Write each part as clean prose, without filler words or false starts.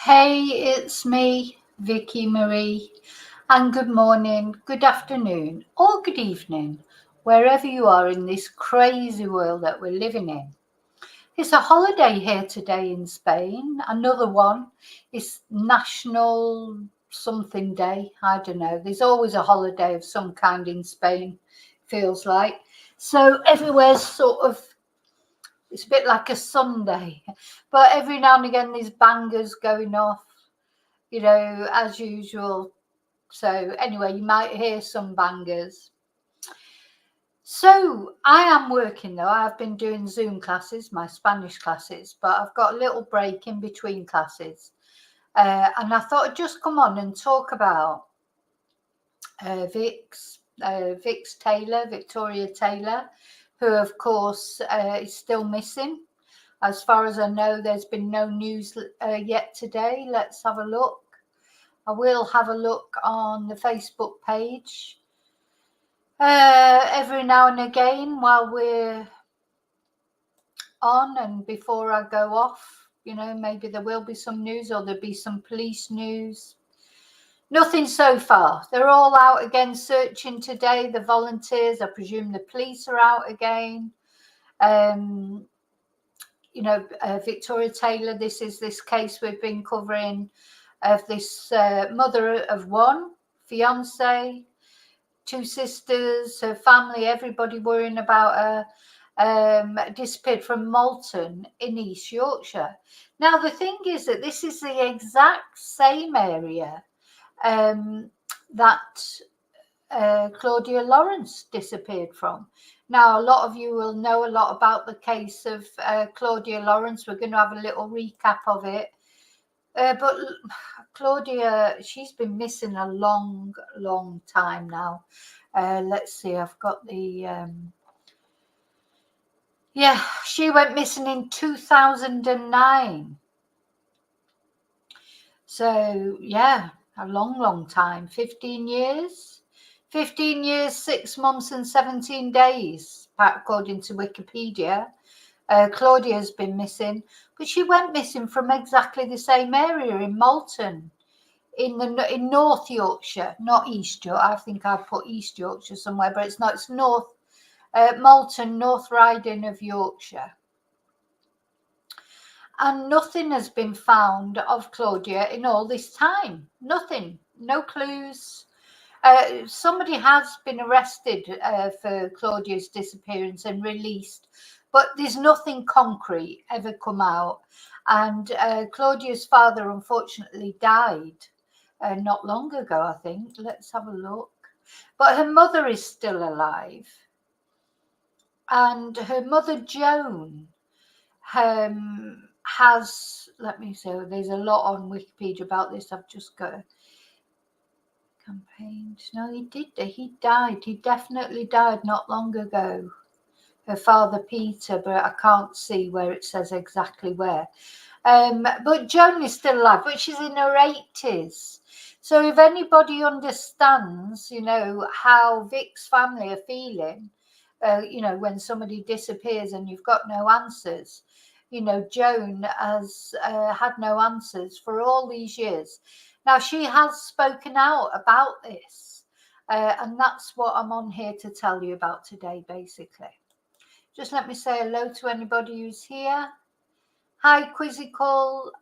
Hey, it's me, Vicky Marie, and good morning, good afternoon, or good evening, wherever you are in this crazy world that we're living in. It's a holiday here today in Spain. Another one. It's National something day. I don't know. There's always a holiday of some kind in Spain, feels like. So everywhere's sort of, it's a bit like a Sunday, but every now and again there's bangers going off, as usual. So anyway, you might hear some bangers. So I am working though. I've been doing Zoom classes, my Spanish classes, but I've got a little break in between classes. And I thought I'd just come on and talk about Vixx Taylor, Victoria Taylor, who of course is still missing. As far as I know, there's been no news yet today. Let's have a look. I will have a look on the Facebook page every now and again while we're on and before I go off. Maybe there will be some news or there'll be some police news. Nothing so far. They're all out again searching today. The volunteers, I presume the police are out again. Victoria Taylor, this is this case we've been covering of this mother of one, fiance, two sisters, her family, everybody worrying about her, disappeared from Malton in East Yorkshire. Now, the thing is that this is the exact same area that Claudia Lwrence disappeared from. Now, a lot of you will know a lot about the case of Claudia Lwrence. We're going to have a little recap of it. But Claudia, she's been missing a long, long time now. Let's see, I've got the... she went missing in 2009. So, a long, long time. 15 years. 15 years, 6 months and 17 days, according to Wikipedia. Claudia's been missing, but she went missing from exactly the same area in Malton, in North Yorkshire, not East Yorkshire. I think I put East Yorkshire somewhere, but it's not. It's North Malton, North Riding of Yorkshire. And nothing has been found of Claudia in all this time. Nothing, no clues. Somebody has been arrested for Claudia's disappearance and released, but there's nothing concrete ever come out. And Claudia's father unfortunately died not long ago, I think. Let's have a look. But her mother is still alive. And her mother, Joan, has, let me see, there's a lot on Wikipedia about this. I've just got campaigned. No, he died. He definitely died not long ago. Her father, Peter, but I can't see where it says exactly where. But Joan is still alive, but she's in her 80s. So if anybody understands, how Vixx family are feeling, when somebody disappears and you've got no answers, Joan has had no answers for all these years. Now, she has spoken out about this, and that's what I'm on here to tell you about today, basically. Just let me say hello to anybody who's here. Hi, Quizzical.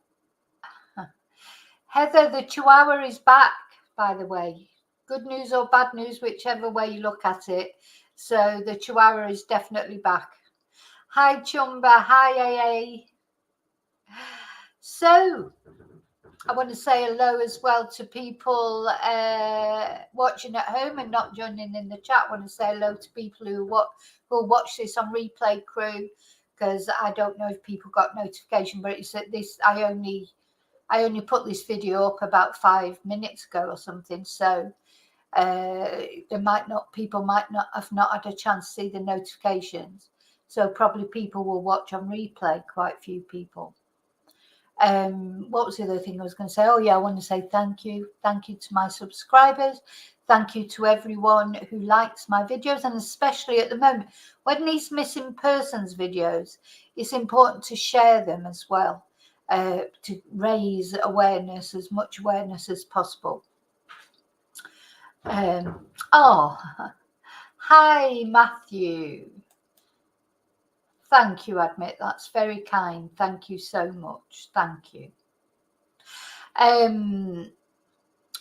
Heather, the Chihuahua is back, by the way. Good news or bad news, whichever way you look at it. So the Chihuahua is definitely back. Hi, Chumba. Hi, AA. So I want to say hello as well to people watching at home and not joining in the chat. I want to say hello to people who will watch this on replay crew, because I don't know if people got notification, but it's at this. I only put this video up about 5 minutes ago or something, so people might not have had a chance to see the notifications. So probably people will watch on replay. Quite a few people. What was the other thing I was going to say? Oh yeah, I want to say thank you to my subscribers. Thank you to everyone who likes my videos, and especially at the moment when these missing persons videos, it's important to share them as well. to raise awareness, as much awareness as possible. Oh, hi, Matthew. Thank you, Admit. That's very kind. Thank you so much. Thank you.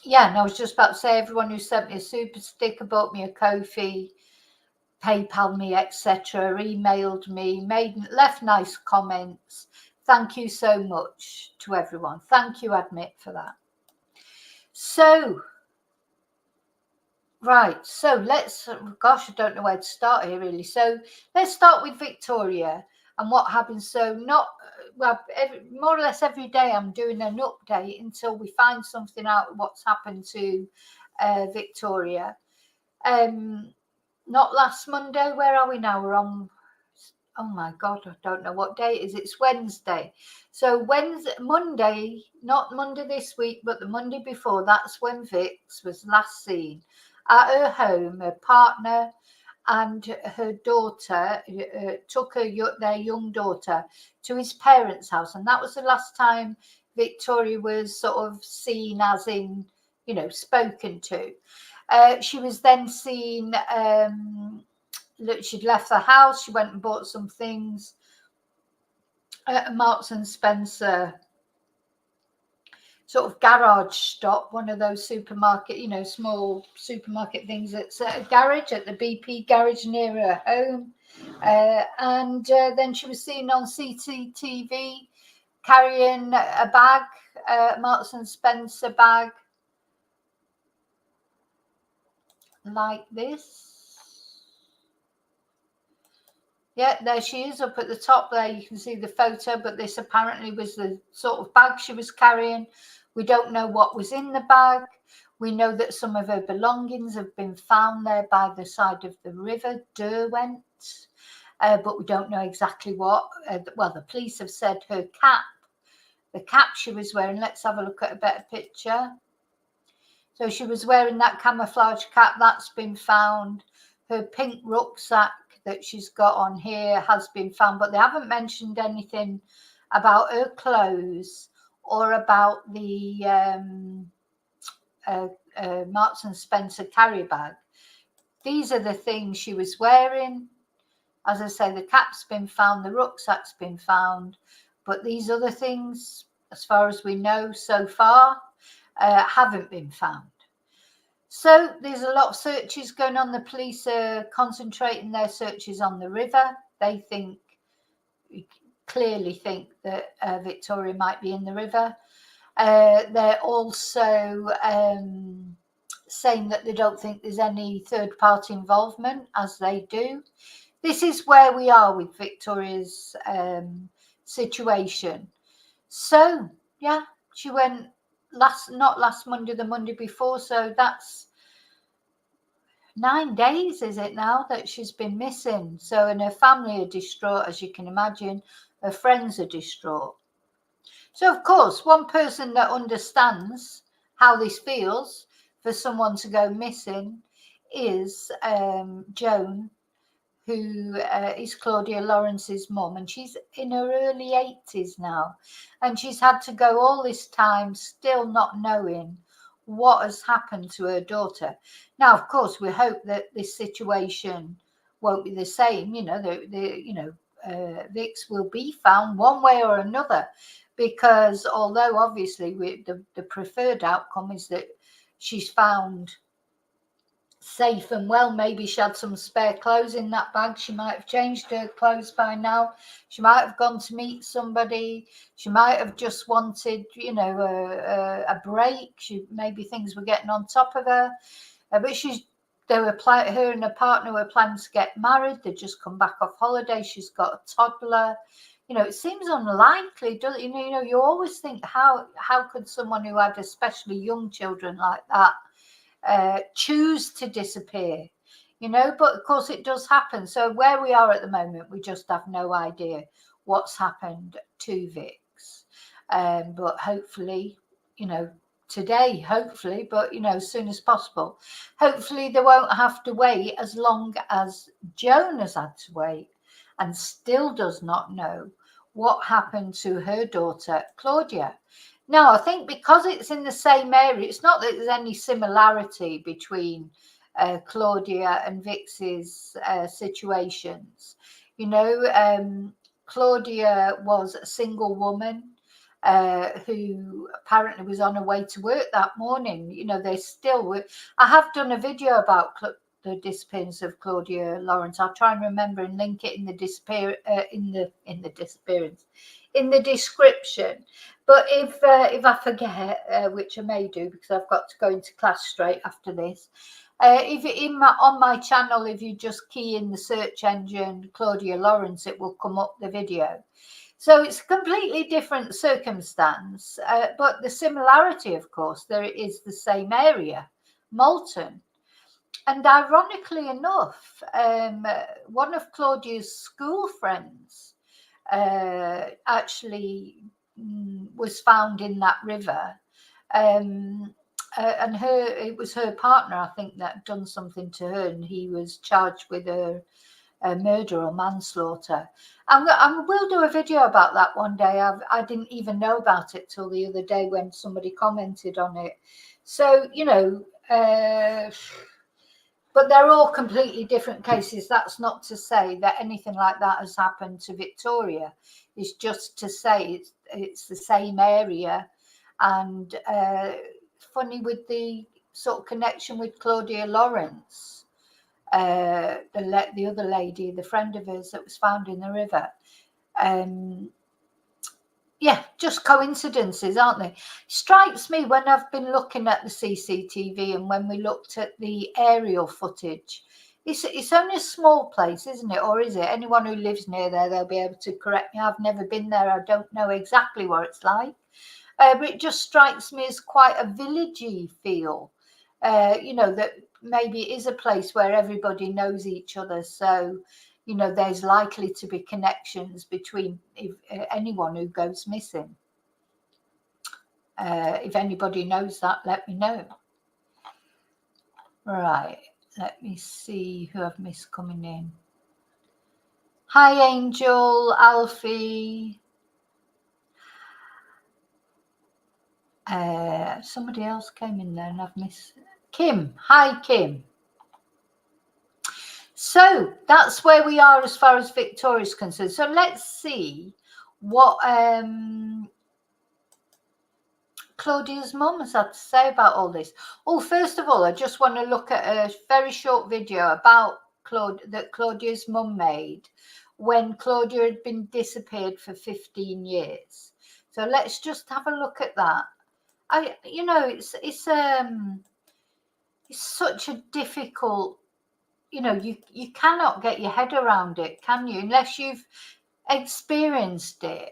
Yeah, and I was just about to say, everyone who sent me a super sticker, bought me a Ko-fi, PayPal me, etc., emailed me, left nice comments. Thank you so much to everyone. Thank you, Admit, for that. So, right, so let's, gosh, I don't know where to start here really. So let's start with Victoria and what happens. So more or less every day I'm doing an update until we find something out what's happened to Victoria. Not last Monday, where are we now? We're on, oh my God, I don't know what day it is. It's Wednesday. So Monday, not Monday this week, but the Monday before, that's when Vixx was last seen at her home. Her partner and her daughter took their young daughter to his parents' house. And that was the last time Victoria was sort of seen, as in, spoken to. She was then seen, she'd left the house, she went and bought some things at a Marks and Spencer sort of garage stop, one of those supermarket, small supermarket things. It's a garage at the BP garage near her home. And then she was seen on CCTV carrying a bag, Marks and Spencer bag, like this. Yeah, there she is up at the top there. You can see the photo, but this apparently was the sort of bag she was carrying. We don't know what was in the bag. We know that some of her belongings have been found there by the side of the river Derwent, but we don't know exactly what. Well, the police have said her cap, the cap she was wearing. Let's have a look at a better picture. So she was wearing that camouflage cap, that's been found. Her pink rucksack that she's got on here has been found, but they haven't mentioned anything about her clothes or about the Marks and Spencer carry bag. These are the things she was wearing. As I say, the cap's been found, the rucksack's been found, but these other things, as far as we know so far, haven't been found. So there's a lot of searches going on. The police are concentrating their searches on the river. They clearly think that Victoria might be in the river. They're also saying that they don't think there's any third party involvement, as they do. This is where we are with Victoria's situation. So yeah, she went not last Monday, the Monday before. So that's 9 days, is it now, that she's been missing? So, and her family are distraught, as you can imagine. Her friends are distraught. So, of course, one person that understands how this feels for someone to go missing is Joan, who is Claudia Lawrence's mum, and she's in her early 80s now, and she's had to go all this time still not knowing what has happened to her daughter. Now, of course, we hope that this situation won't be the same. Vixx will be found one way or another, because although obviously the preferred outcome is that she's found safe and well. Maybe she had some spare clothes in that bag. She might have changed her clothes by now. She might have gone to meet somebody. She might have just wanted, a break. Maybe things were getting on top of her. But her and her partner were planning to get married. They'd just come back off holiday. She's got a toddler. It seems unlikely, doesn't it? You always think, how could someone who had especially young children like that choose to disappear, but of course it does happen. So where we are at the moment, we just have no idea what's happened to Vixx, but hopefully, today, hopefully, but as soon as possible. Hopefully they won't have to wait as long as Joan has had to wait and still does not know what happened to her daughter, Claudia. Now, I think because it's in the same area, it's not that there's any similarity between Claudia and Vixx's situations. You know, Claudia was a single woman who apparently was on her way to work that morning. You know, they still were. I have done a video about the disappearance of Claudia Lawrence. I'll try and remember and link it in the disappearance in the description. But if I forget, which I may do because I've got to go into class straight after this, if on my channel, if you just key in the search engine Claudia Lawrence, it will come up the video. So it's a completely different circumstance, but the similarity, of course, there is the same area, Malton. And ironically enough, one of Claudia's school friends actually was found in that river. And it was her partner, I think, that had done something to her, and he was charged with a murder or manslaughter. And we'll do a video about that one day. I didn't even know about it till the other day when somebody commented on it. So, you know, but they're all completely different cases. That's not to say that anything like that has happened to Victoria. It's just to say it's the same area. And funny with the sort of connection with Claudia Lawrence. The other lady, the friend of hers that was found in the river. Yeah, just coincidences, aren't they? Strikes me when I've been looking at the CCTV and when we looked at the aerial footage. It's only a small place, isn't it? Or is it? Anyone who lives near there, they'll be able to correct me. I've never been there. I don't know exactly what it's like. But it just strikes me as quite a villagey feel. You know, that maybe it is a place where everybody knows each other. So, you know, there's likely to be connections between anyone who goes missing. If anybody knows that, let me know. Right, let me see who I've missed coming in. Hi, Angel, Alfie. Somebody else came in there and I've missed. Kim. Hi, Kim. So that's where we are as far as Victoria is concerned. So let's see what Claudia's mum has had to say about all this. Oh, first of all, I just want to look at a very short video about that Claudia's mum made when Claudia had been disappeared for 15 years. So let's just have a look at that. You know, it's such a difficult, you know, you cannot get your head around it, can you? Unless you've experienced it.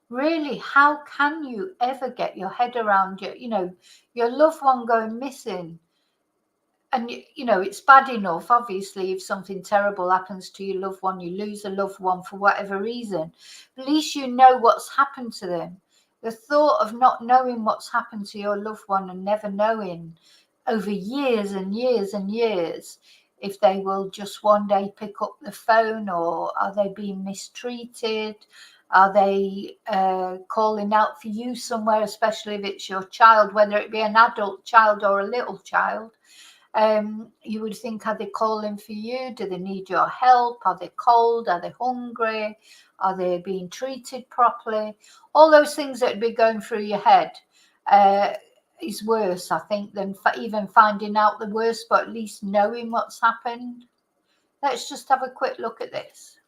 Really, how can you ever get your head around your loved one going missing? And, you know, it's bad enough, obviously, if something terrible happens to your loved one, you lose a loved one for whatever reason. At least you know what's happened to them. The thought of not knowing what's happened to your loved one and never knowing over years and years and years if they will just one day pick up the phone, or are they being mistreated? Are they calling out for you somewhere, especially if it's your child, whether it be an adult child or a little child? You would think, are they calling for you? Do they need your help? Are they cold? Are they hungry? Are they being treated properly? All those things that would be going through your head is worse, I think, than even finding out the worst, but at least knowing what's happened. Let's just have a quick look at this.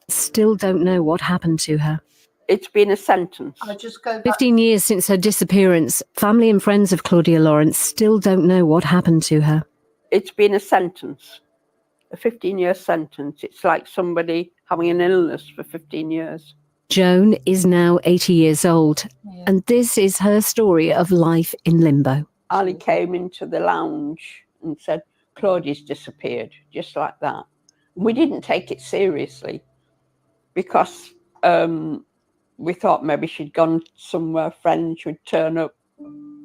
Still don't know what happened to her. It's been a sentence. I'll just go back. 15 years since her disappearance, family and friends of Claudia Lawrence still don't know what happened to her. It's been a sentence, a 15-year sentence. It's like somebody having an illness for 15 years. Joan is now 80 years old, and this is her story of life in limbo. Ali came into the lounge and said, Claudia's disappeared, just like that. We didn't take it seriously because we thought maybe she'd gone somewhere, friends would turn up.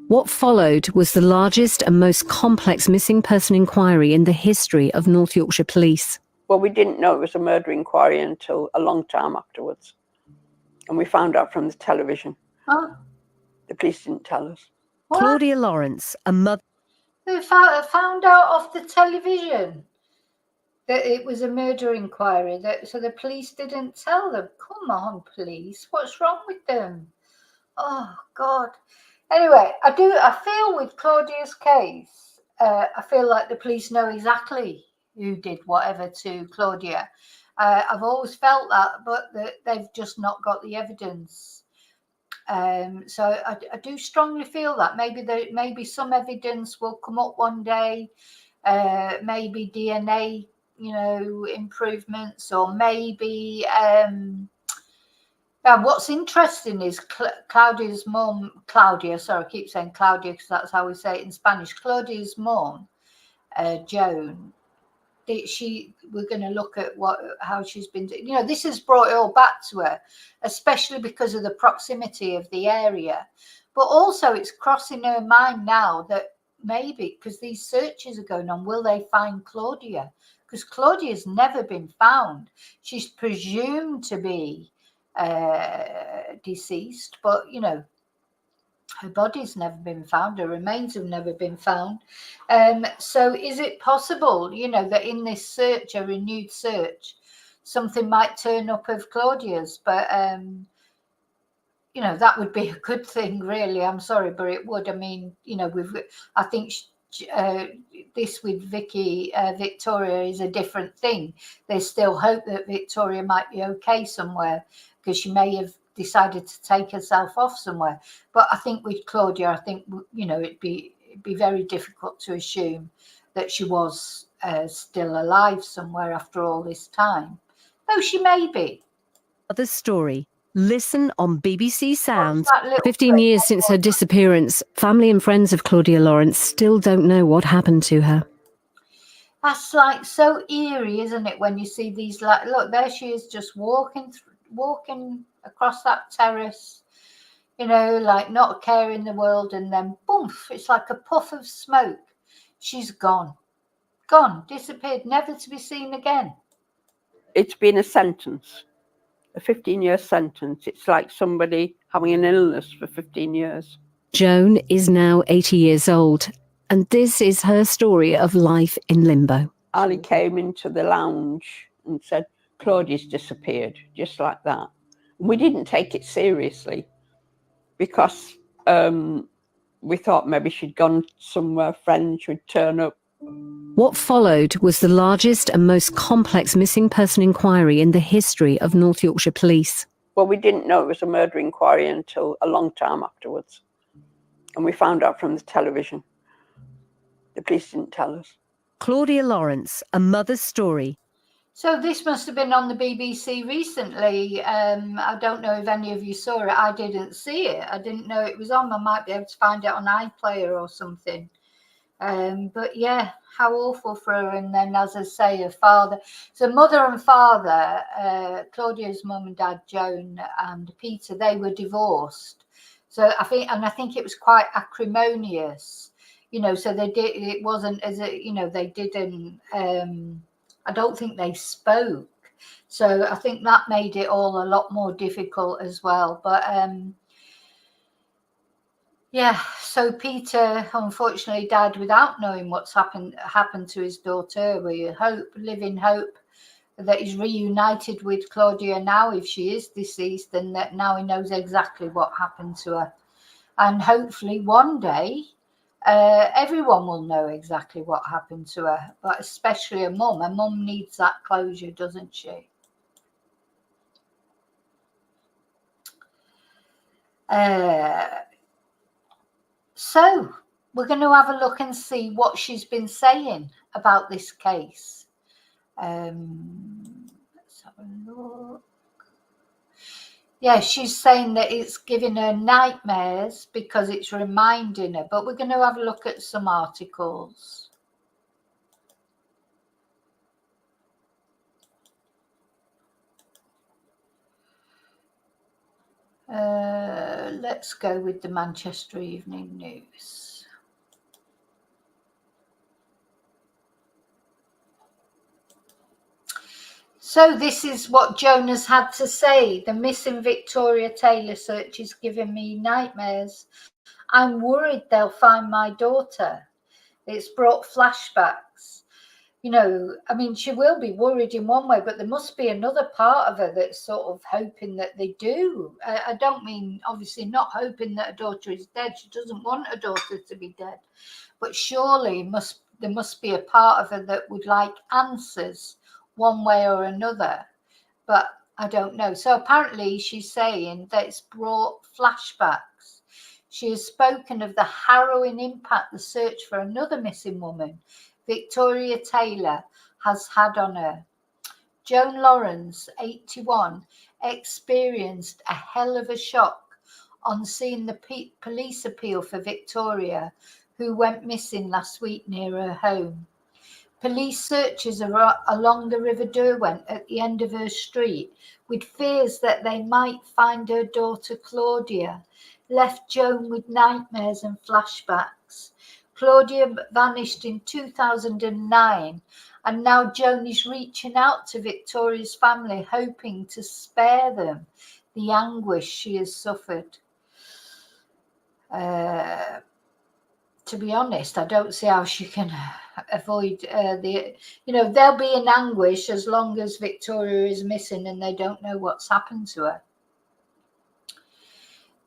What followed was the largest and most complex missing person inquiry in the history of North Yorkshire Police. Well, we didn't know it was a murder inquiry until a long time afterwards. And we found out from the television. Oh, The police didn't tell us. what? Claudia Lawrence, a mother. They found out off the television that it was a murder inquiry, so the police didn't tell them. Come on, police, what's wrong with them? Oh God. Anyway, I feel with Claudia's case, I feel like the police know exactly who did whatever to Claudia. I've always felt that, but they've just not got the evidence. So I do strongly feel that maybe some evidence will come up one day, maybe DNA, improvements, or maybe. What's interesting is Claudia's mum, sorry, I keep saying Claudia because that's how we say it in Spanish. Claudia's mum, Joan, we're going to look at how she's been. This has brought it all back to her, especially because of the proximity of the area. But also, it's crossing her mind now that maybe because these searches are going on, will they find Claudia? Because Claudia's never been found. She's presumed to be deceased, but her body's never been found, her remains have never been found. So is it possible, that in this search, a renewed search, something might turn up of Claudia's? But that would be a good thing, really. I'm sorry, but it would. I mean, I think this with Victoria is a different thing. There's still hope that Victoria might be okay somewhere, because she may have decided to take herself off somewhere. But I think with Claudia, I think it'd be very difficult to assume that she was still alive somewhere after all this time. Though she may be. Other story. Listen on BBC Sounds. 15 clip? years since her disappearance, family and friends of Claudia Lawrence still don't know what happened to her. That's like so eerie, isn't it? When you see these, look, there she is, just walking across that terrace, like not a care in the world, and then boom, it's like a puff of smoke. She's gone, disappeared, never to be seen again. It's been a sentence, a 15-year sentence. It's like somebody having an illness for 15 years. Joan is now 80 years old, and this is her story of life in limbo. Ali came into the lounge and said, Claudia's disappeared, just like that. And we didn't take it seriously because we thought maybe she'd gone somewhere, friends would turn up. What followed was the largest and most complex missing person inquiry in the history of North Yorkshire Police. Well, we didn't know it was a murder inquiry until a long time afterwards. And we found out from the television. The police didn't tell us. Claudia Lwrence, a mother's story. So this must have been on the BBC recently. I don't know if any of you saw it. I didn't see it. I didn't know it was on. I might be able to find it on iPlayer or something. But yeah, how awful for her. And then, as I say, her father. So mother and father, Claudia's mum and dad, Joan and Peter, they were divorced. So I think it was quite acrimonious. So they did. It wasn't as they didn't. I don't think they spoke. So I think that made it all a lot more difficult as well. But yeah, so Peter unfortunately died without knowing what's happened to his daughter. We live in hope that he's reunited with Claudia now, if she is deceased, and that now he knows exactly what happened to her. And hopefully one day everyone will know exactly what happened to her, but especially her mum. Her mum needs that closure, doesn't she? So we're going to have a look and see what she's been saying about this case. Let's have a look. Yeah, she's saying that it's giving her nightmares because it's reminding her. But we're going to have a look at some articles. Let's go with the Manchester Evening News. So this is what Joan has had to say. The missing Victoria Taylor search is giving me nightmares. I'm worried they'll find my daughter. It's brought flashbacks. You know, I mean, she will be worried in one way, but there must be another part of her that's sort of hoping that they do. I don't mean, obviously, not hoping that her daughter is dead. She doesn't want her daughter to be dead. But surely there must be a part of her that would like answers one way or another. But I don't know. So apparently she's saying that it's brought flashbacks. She has spoken of the harrowing impact the search for another missing woman, Victoria Taylor, has had on her. Joan Lawrence, 81, experienced a hell of a shock on seeing the police appeal for Victoria, who went missing last week near her home. Police searches along the River Derwent at the end of her street, with fears that they might find her daughter Claudia, left Joan with nightmares and flashbacks. Claudia vanished in 2009, and now Joan is reaching out to Victoria's family, hoping to spare them the anguish she has suffered. To be honest, I don't see how she can avoid there'll be an anguish as long as Victoria is missing and they don't know what's happened to her.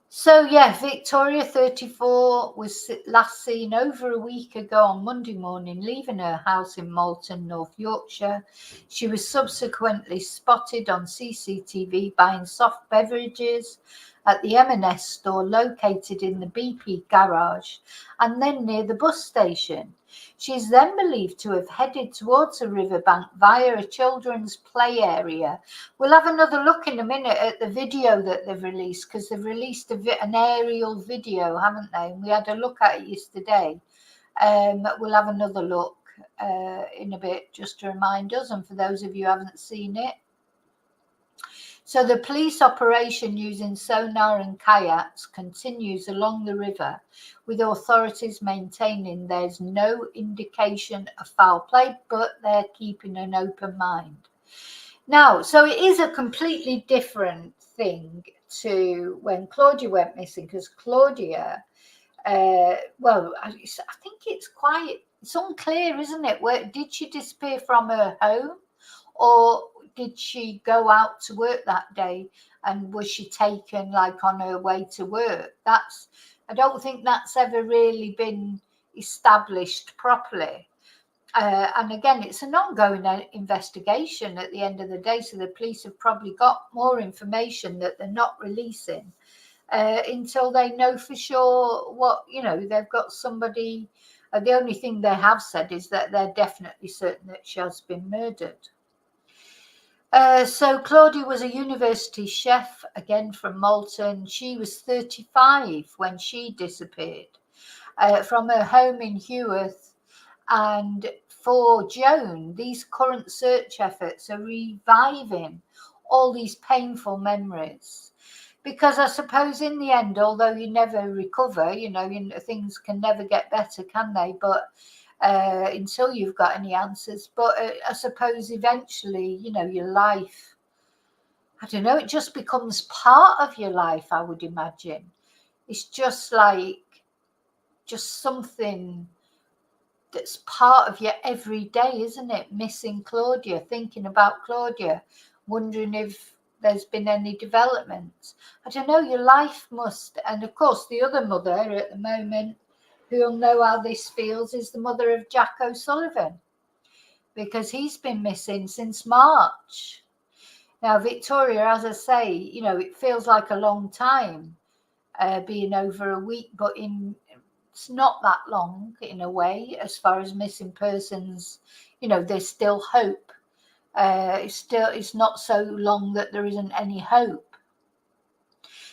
So yeah, Victoria, 34, was last seen over a week ago on Monday morning, leaving her house in Malton, North Yorkshire. She was subsequently spotted on CCTV buying soft beverages at the M&S store located in the BP garage and then near the bus station. She is then believed to have headed towards a riverbank via a children's play area. We'll have another look in a minute at the video that they've released, because they've released an aerial video, haven't they? And we had a look at it yesterday. We'll have another look in a bit just to remind us, and for those of you who haven't seen it. So the police operation using sonar and kayaks continues along the river, with authorities maintaining there's no indication of foul play, but they're keeping an open mind. Now, so it is a completely different thing to when Claudia went missing, because Claudia, I think it's unclear, isn't it? Where did she disappear from her home, or did she go out to work that day, and was she taken like on her way to work? I don't think that's ever really been established properly. And again, it's an ongoing investigation at the end of the day, so the police have probably got more information that they're not releasing until they know for sure what, they've got somebody. The only thing they have said is that they're definitely certain that she has been murdered. So Claudia was a university chef, again from Malton. She was 35 when she disappeared from her home in Heworth. And for Joan, these current search efforts are reviving all these painful memories. Because I suppose in the end, although you never recover, things can never get better, can they? But until you've got any answers. But I suppose eventually, your life, I don't know, it just becomes part of your life, I would imagine. It's just something that's part of your everyday, isn't it? Missing Claudia, thinking about Claudia, wondering if there's been any developments. I don't know, your life must. And of course, the other mother at the moment who'll know how this feels is the mother of Jack O'Sullivan, because he's been missing since March. Now, Victoria, as I say, it feels like a long time, being over a week, but it's not that long in a way, as far as missing persons. There's still hope. It's not so long that there isn't any hope.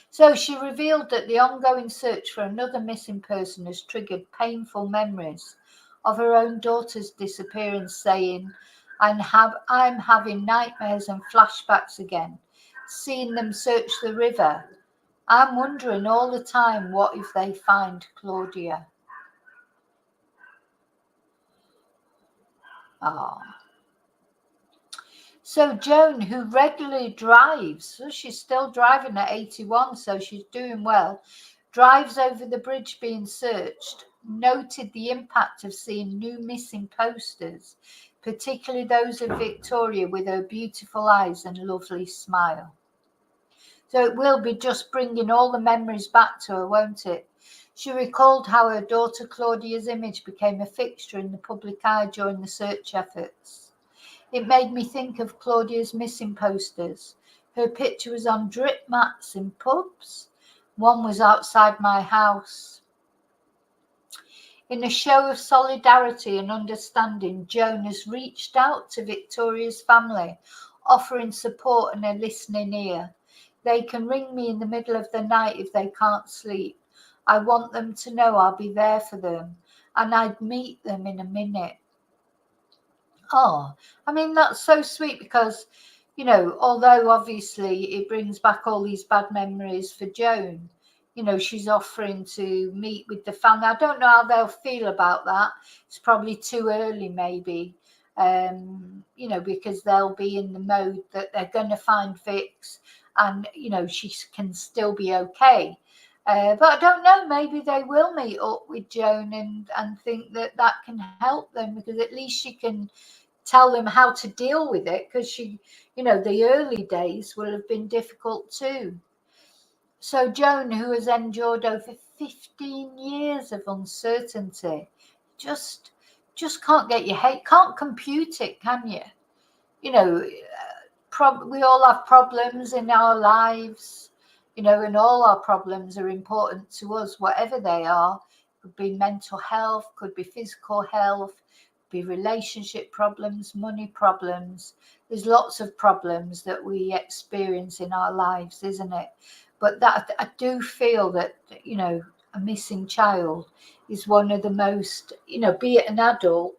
So she revealed that the ongoing search for another missing person has triggered painful memories of her own daughter's disappearance, saying, I'm having nightmares and flashbacks again, seeing them search the river. I'm wondering all the time, what if they find Claudia? Oh. So Joan, who regularly drives, so she's still driving at 81, so she's doing well, drives over the bridge being searched, noted the impact of seeing new missing posters, particularly those of Victoria with her beautiful eyes and lovely smile. So it will be just bringing all the memories back to her, won't it? She recalled how her daughter Claudia's image became a fixture in the public eye during the search efforts. It made me think of Claudia's missing posters. Her picture was on drip mats in pubs. One was outside my house. In a show of solidarity and understanding, Joan has reached out to Victoria's family, offering support and a listening ear. They can ring me in the middle of the night if they can't sleep. I want them to know I'll be there for them, and I'd meet them in a minute. Oh, I mean, that's so sweet because, you know, although obviously it brings back all these bad memories for Joan, you know, she's offering to meet with the family. I don't know how they'll feel about that. It's probably too early, maybe, you know, because they'll be in the mode that they're going to find Vixx and, you know, she can still be okay. But I don't know, maybe they will meet up with Joan and think that that can help them because at least she can tell them how to deal with it because she, you know, the early days will have been difficult too. So Joan, who has endured over 15 years of uncertainty, just can't get your head, can't compute it, can you? You know, we all have problems in our lives, you know, and all our problems are important to us, whatever they are. Could be mental health, could be physical health, be relationship problems, money problems. There's lots of problems that we experience in our lives, isn't it? But that I do feel that, you know, a missing child is one of the most, you know, be it an adult,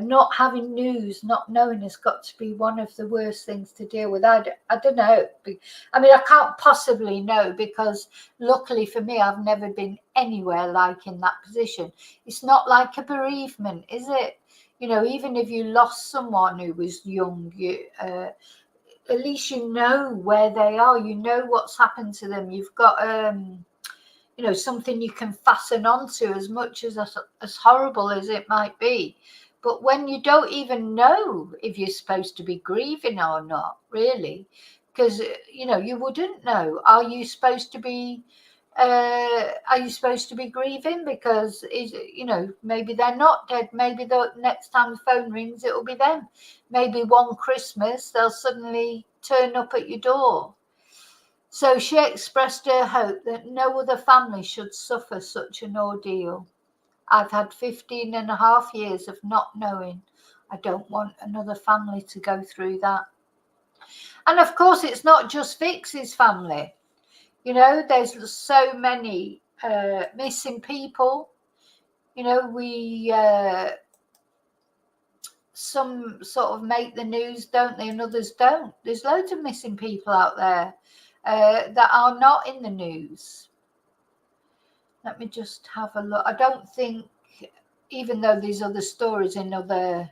not having news, not knowing has got to be one of the worst things to deal with. I don't know. I mean, I can't possibly know because luckily for me, I've never been anywhere like in that position. It's not like a bereavement, is it? You know, even if you lost someone who was young, at least you know where they are. You know what's happened to them. You've got, you know, something you can fasten onto as much as horrible as it might be. But when you don't even know if you're supposed to be grieving or not, really, because, you know, you wouldn't know. Are you supposed to be grieving because you know, maybe they're not dead, maybe the next time the phone rings it'll be them, maybe one Christmas they'll suddenly turn up at your door. So she expressed her hope that no other family should suffer such an ordeal. I've had 15 and a half years of not knowing. I don't want another family to go through that. And of course it's not just Vixx's family. You know, there's so many missing people. You know, we some sort of make the news, don't they, and others don't. There's loads of missing people out there that are not in the news. Let me just have a look. I don't think, even though there's other stories in other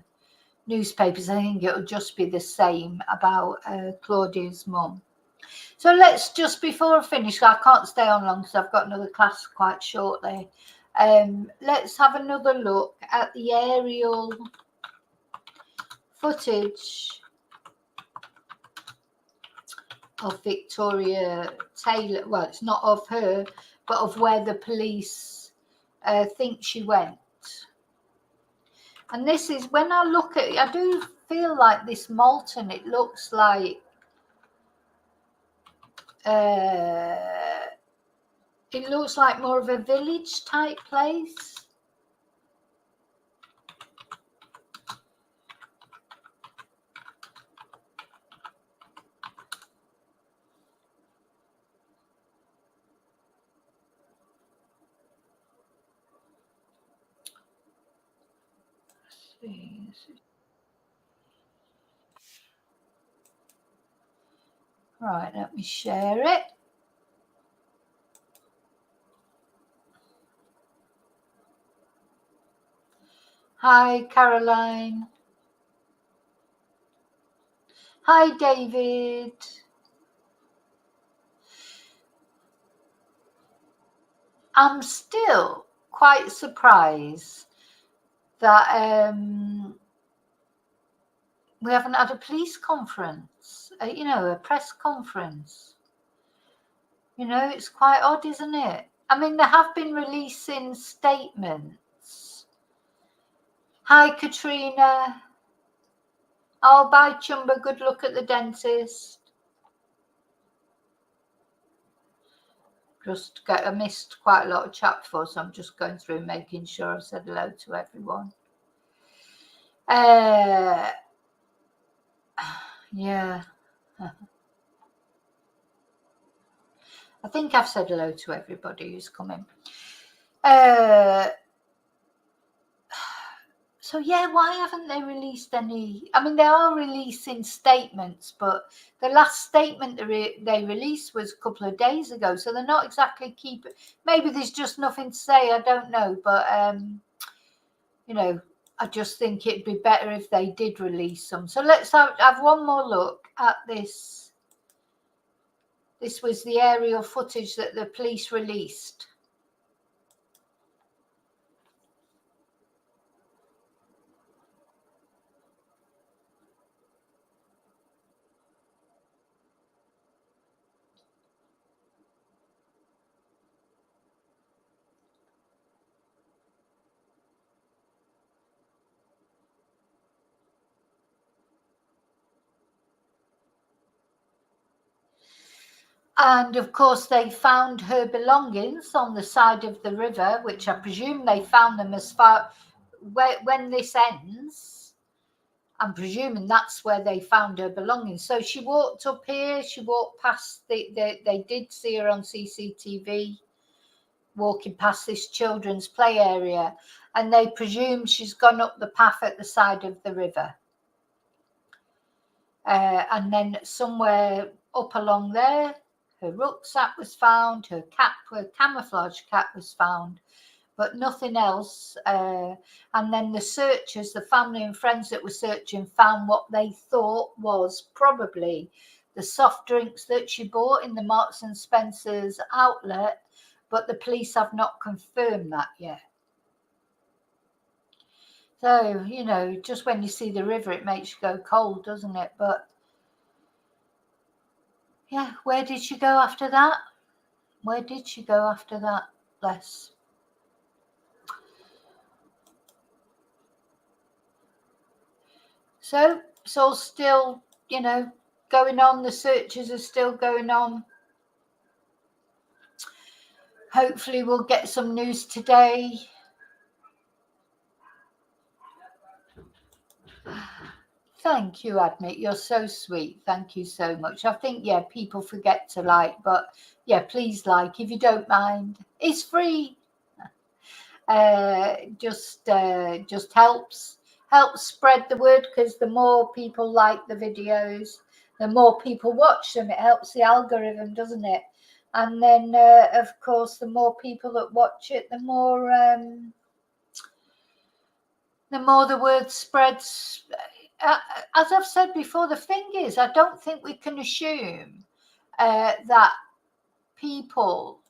newspapers, I think it'll just be the same about Claudia's mum. So let's just, before I finish, I can't stay on long because I've got another class quite shortly. Let's have another look at the aerial footage of Victoria Taylor. Well, it's not of her, but of where the police think she went. And this is, when I look at it, I do feel like this Malton, it looks like more of a village type place. Right, let me share it. Hi, Caroline. Hi, David. I'm still quite surprised that we haven't had a police conference, a press conference. It's quite odd, isn't it? I mean, they have been releasing statements. Hi, Katrina. Oh, bye, Chumba. Good luck at the dentist. I missed quite a lot of chat before, so I'm just going through making sure I've said hello to everyone. Yeah. I think I've said hello to everybody who's coming. So yeah, why haven't they released any? I mean, they are releasing statements, but the last statement they released was a couple of days ago, so they're not exactly keeping. Maybe there's just nothing to say. I don't know, but I just think it'd be better if they did release some. So let's have one more look at this. This was the aerial footage that the police released. And of course, they found her belongings on the side of the river, which I presume they found them as far when this ends. I'm presuming that's where they found her belongings. So she walked up here. She walked past. They did see her on CCTV walking past this children's play area, and they presume she's gone up the path at the side of the river. And then somewhere up along there, her rucksack was found, her camouflage cap was found, but nothing else. And then the searchers, the family and friends that were searching, found what they thought was probably the soft drinks that she bought in the Marks and Spencer's outlet, but the police have not confirmed that yet. So, just when you see the river, it makes you go cold, doesn't it? But yeah, where did she go after that? Where did she go after that, Les? So it's all still, going on. The searches are still going on. Hopefully we'll get some news today. Thank you, Admit. You're so sweet. Thank you so much. I think, people forget to like, but please like if you don't mind. It's free. Just helps spread the word, because the more people like the videos, the more people watch them. It helps the algorithm, doesn't it? And then, of course, the more people that watch it, the more the word spreads. As I've said before, the thing is, I don't think we can assume that people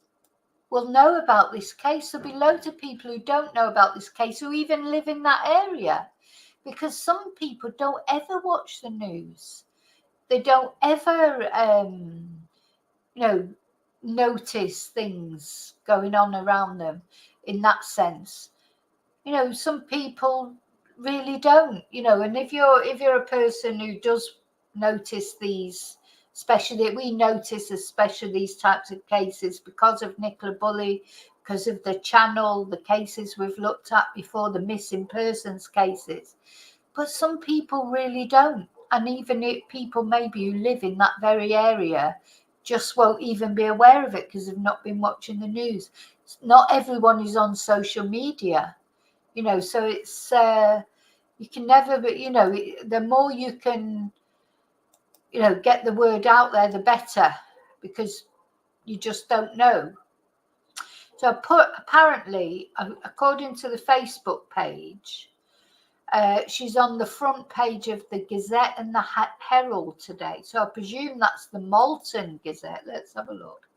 will know about this case. There'll be loads of people who don't know about this case, who even live in that area, because some people don't ever watch the news. They don't ever, notice things going on around them in that sense. Some people really don't, and if you're a person who does notice these, especially these types of cases because of Nicola Bulley, because of the channel, the cases we've looked at before, the missing persons cases. But some people really don't. And even if people maybe who live in that very area just won't even be aware of it because they've not been watching the news. Not everyone is on social media, so it's you can never, but the more you can get the word out there, the better, because you just don't know. So apparently, according to the Facebook page, She's on the front page of the Gazette and the Herald today. So I presume that's the Malton Gazette. Let's have a look.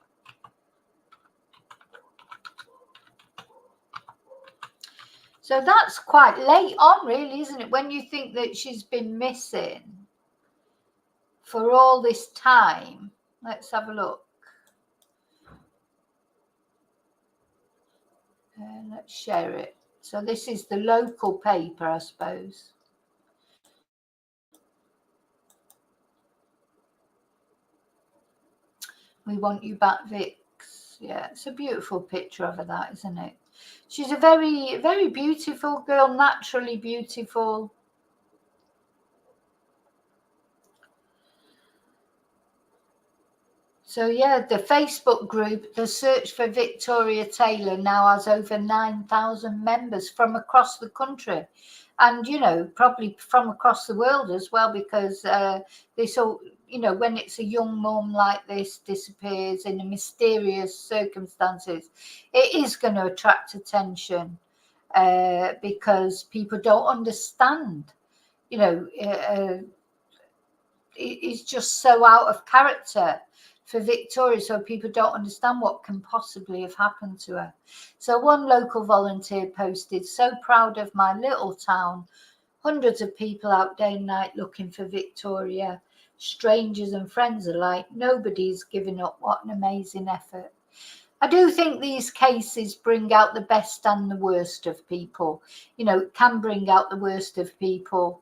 So that's quite late on, really, isn't it? When you think that she's been missing for all this time. Let's have a look. Let's share it. So this is the local paper, I suppose. We want you back, Vixx. Yeah, it's a beautiful picture of her, that, isn't it? She's a very, very beautiful girl, naturally beautiful. So yeah, the Facebook group, the Search for Victoria Taylor, now has over 9,000 members from across the country. And, you know, probably from across the world as well, because this all, you know, when it's a young mum like this disappears in a mysterious circumstances, it is going to attract attention because people don't understand, you know, it's just so out of character for Victoria, so people don't understand what can possibly have happened to her. So one local volunteer posted, "So proud of my little town. Hundreds of people out day and night looking for Victoria. Strangers and friends alike. Nobody's giving up. What an amazing effort." I do think these cases bring out the best and the worst of people. You know, it can bring out the worst of people.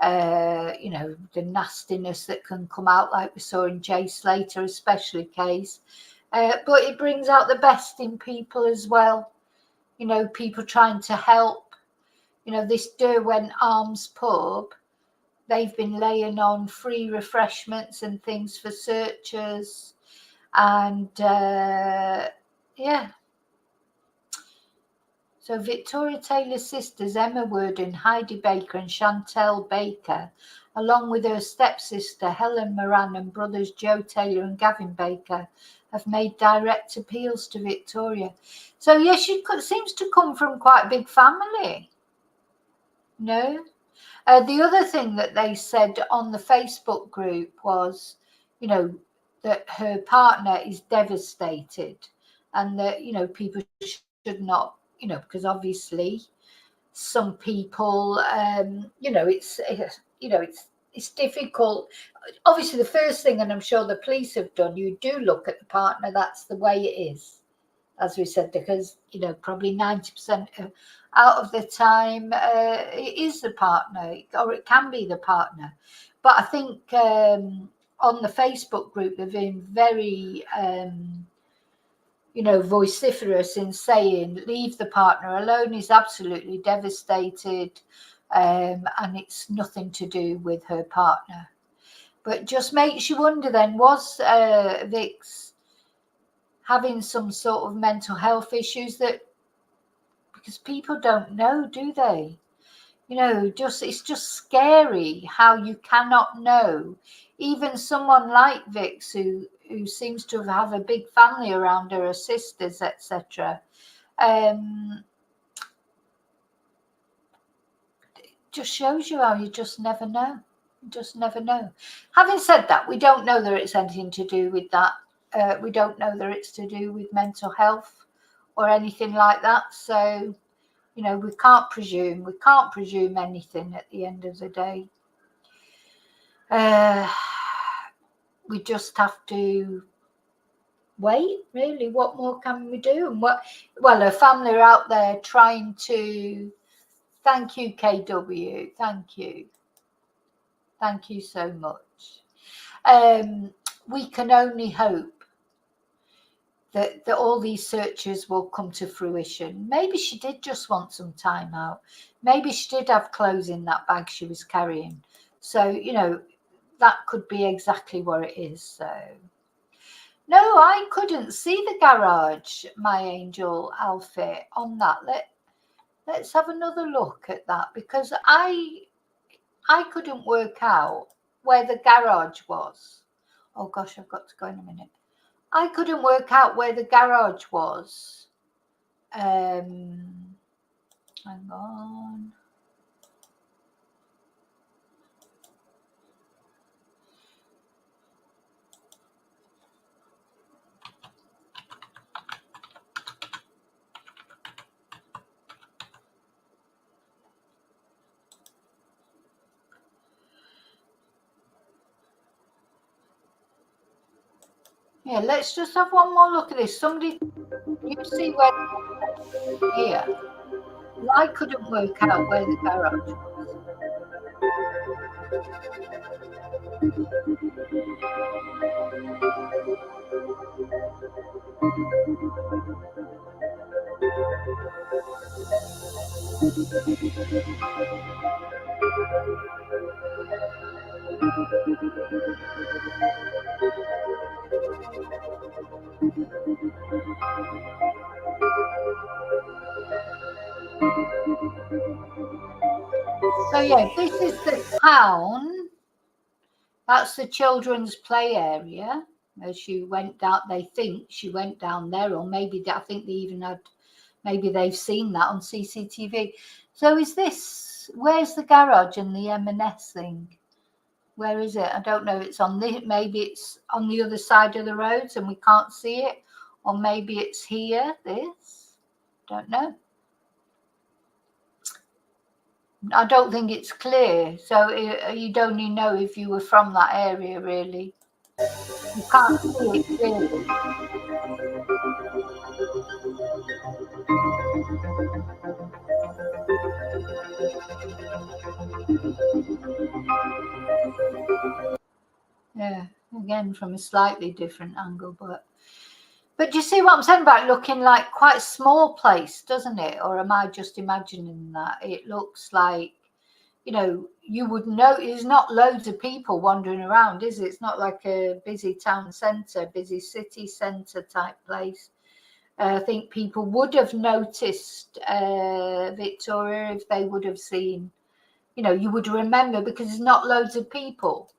You know, the nastiness that can come out, like we saw in Jay Slater, especially case. But it brings out the best in people as well. You know, people trying to help. You know, this Derwent Arms pub, they've been laying on free refreshments and things for searchers. And yeah. So Victoria Taylor's sisters, Emma Worden, Heidi Baker and Chantel Baker, along with her stepsister Helen Moran and brothers Joe Taylor and Gavin Baker, have made direct appeals to Victoria. So yes, she seems to come from quite a big family. No? The other thing that they said on the Facebook group was, you know, that her partner is devastated and that, you know, people should not, you know, because obviously some people, you know, it's difficult. Obviously, the first thing, and I'm sure the police have done, you do look at the partner. That's the way it is, as we said, because, you know, probably 90% out of the time it is the partner, or it can be the partner. But I think on the Facebook group, they've been very you know, vociferous in saying leave the partner alone. He's absolutely devastated, and it's nothing to do with her partner. But just makes you wonder then, was Vixx having some sort of mental health issues? That, because people don't know, do they? You know, just it's just scary how you cannot know. Even someone like Vixx, who seems to have a big family around her sisters, etc. Just shows you how you just never know. You just never know. Having said that, we don't know that it's anything to do with that. We don't know that it's to do with mental health or anything like that. So, you know, we can't presume. We can't presume anything at the end of the day. We just have to wait, really. What more can we do? And well, her family are out there trying to. Thank you, KW. Thank you. Thank you so much. We can only hope that all these searches will come to fruition. Maybe she did just want some time out. Maybe she did have clothes in that bag she was carrying. So, you know, that could be exactly what it is. So, no, I couldn't see the garage, my angel outfit on that. Let's have another look at that, because I couldn't work out where the garage was. Oh gosh, I've got to go in a minute. I couldn't work out where the garage was. Hang on. Yeah, let's just have one more look at this. Somebody, you see where here? I couldn't work out where the garage was. So yeah, this is the town. That's the children's play area. As she went down, they think she went down there, or maybe I think they even had, maybe they've seen that on CCTV. So is this, where's the garage and the M&S thing? Where is it? I don't know. It's on the, maybe it's on the other side of the roads and we can't see it, or maybe it's here. This, don't know. I don't think it's clear. So you'd only know if you were from that area, really. You can't see it clearly. Yeah, again from a slightly different angle, but do you see what I'm saying about looking like quite a small place, doesn't it? Or am I just imagining that? It looks like, you know, you would know there's not loads of people wandering around, is it? It's not like a busy town centre, busy city centre type place. I think people would have noticed Victoria if they would have seen, you know, you would remember because there's not loads of people.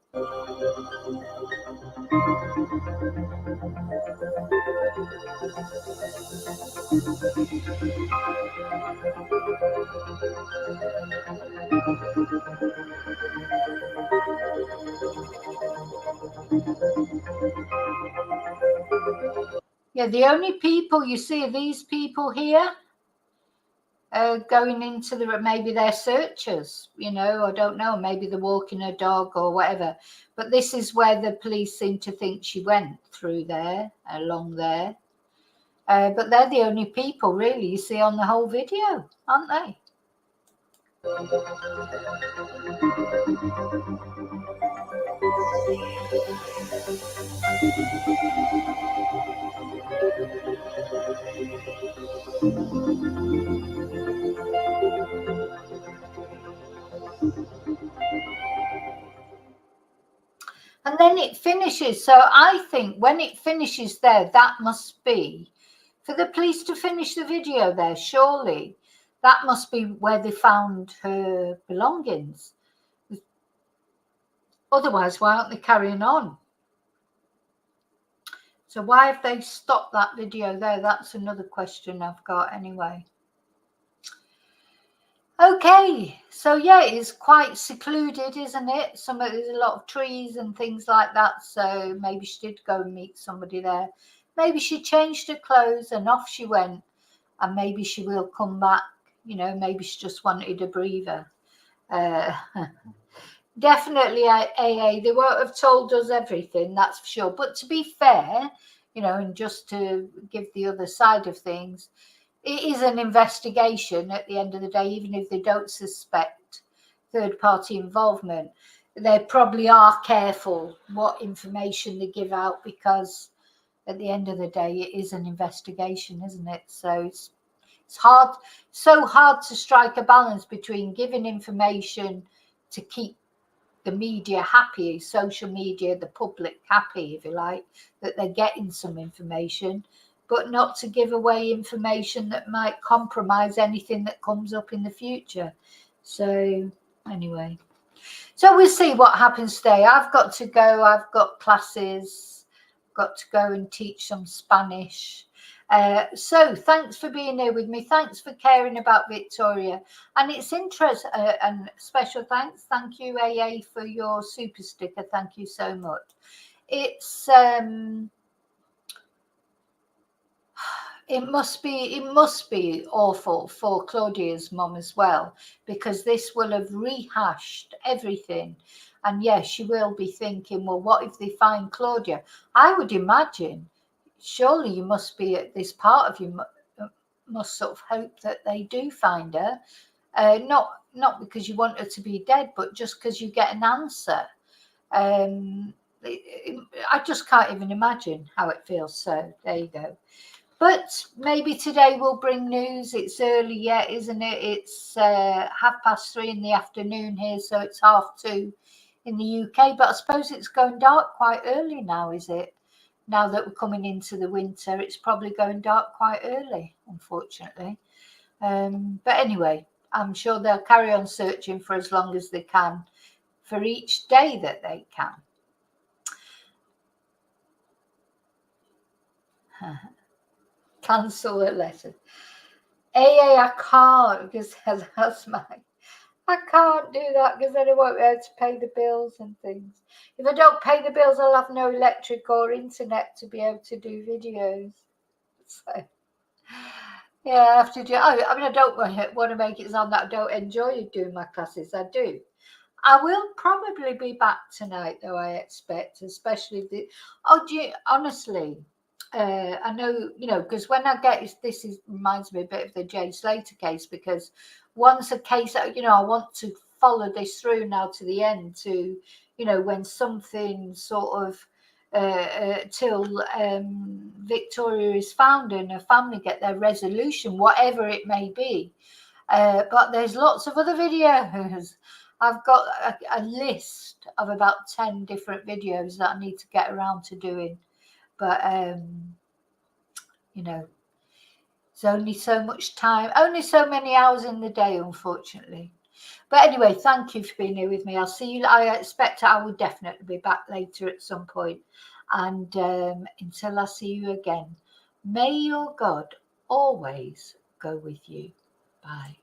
Yeah, the only people you see are these people here going into the, maybe they're searchers, you know, I don't know, maybe they're walking a dog or whatever. But this is where the police seem to think she went through there, along there. But they're the only people really you see on the whole video, aren't they? And then it finishes. So I think when it finishes there, that must be for the police to finish the video there, surely. That must be where they found her belongings. Otherwise, why aren't they carrying on? So why have they stopped that video there? That's another question I've got anyway. Okay, so yeah, it's quite secluded, isn't it? There's a lot of trees and things like that. So maybe she did go and meet somebody there. Maybe she changed her clothes and off she went. And maybe she will come back. You know, maybe she just wanted a breather. Definitely AA, they won't have told us everything, that's for sure. But to be fair, you know, and just to give the other side of things, it is an investigation at the end of the day, even if they don't suspect third-party involvement. They probably are careful what information they give out because at the end of the day, it is an investigation, isn't it? So it's hard, so hard to strike a balance between giving information to keep the media happy, social media, the public happy, if you like, that they're getting some information, but not to give away information that might compromise anything that comes up in the future. So anyway, so we'll see what happens today. I've got to go. I've got classes, got to go and teach some Spanish. So thanks for being here with me. Thanks for caring about Victoria. And it's interesting, and special thanks. Thank you, AA, for your super sticker. Thank you so it must be awful for Claudia's mum as well, because this will have rehashed everything. And yes, she will be thinking, well, what if they find Claudia? I would imagine, surely you must be at this part of you must sort of hope that they do find her. Not because you want her to be dead, but just because you get an answer. I just can't even imagine how it feels. So there you go. But maybe today will bring news. It's early yet, isn't it? It's 3:30 in the afternoon here, so it's 2:30 in the UK. But I suppose it's going dark quite early now, is it? Now that we're coming into the winter, it's probably going dark quite early, unfortunately. But anyway, I'm sure they'll carry on searching for as long as they can, for each day that they can. Cancel a letter. I can't, because that's I can't do that, because then I won't be able to pay the bills and things. If I don't pay the bills, I'll have no electric or internet to be able to do videos. So, yeah, I have to do. I mean, I don't want to make it sound that I don't enjoy doing my classes. I do. I will probably be back tonight, though, I expect, especially the. Oh, honestly, I know, because when I get this reminds me a bit of the Jay Slater case, because once a case, I want to follow this through now to the end, to, when something sort of till Victoria is found and her family get their resolution, whatever it may be. But there's lots of other videos. I've got a list of about 10 different videos that I need to get around to doing. But, it's only so much time, only so many hours in the day, unfortunately. But anyway, thank you for being here with me. I'll see you. I expect I will definitely be back later at some point. And until I see you again, may your God always go with you. Bye.